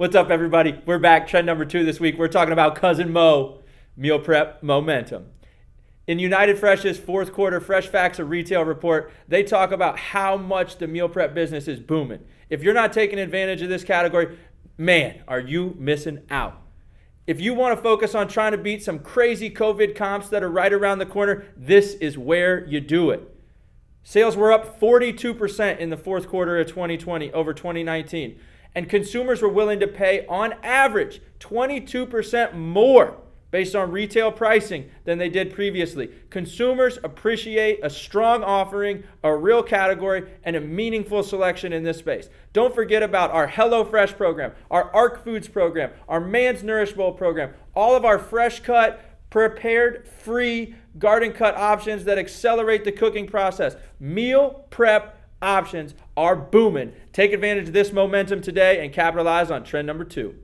What's up, everybody? We're back. Trend number 2 this week. We're talking about Cousin Mo, meal prep momentum. In United Fresh's fourth quarter Fresh Facts of Retail report, they talk about how much the meal prep business is booming. If you're not taking advantage of this category, man, are you missing out. If you want to focus on trying to beat some crazy COVID comps that are right around the corner, this is where you do it. Sales were up 42% in the fourth quarter of 2020 over 2019. And consumers were willing to pay, on average, 22% more based on retail pricing than they did previously. Consumers appreciate a strong offering, a real category, and a meaningful selection in this space. Don't forget about our HelloFresh program, our ARC Foods program, our Mann's Nourish Bowl program, all of our fresh cut, prepared, free garden cut options that accelerate the cooking process. Meal prep options are booming. Take advantage of this momentum today and capitalize on trend number 2.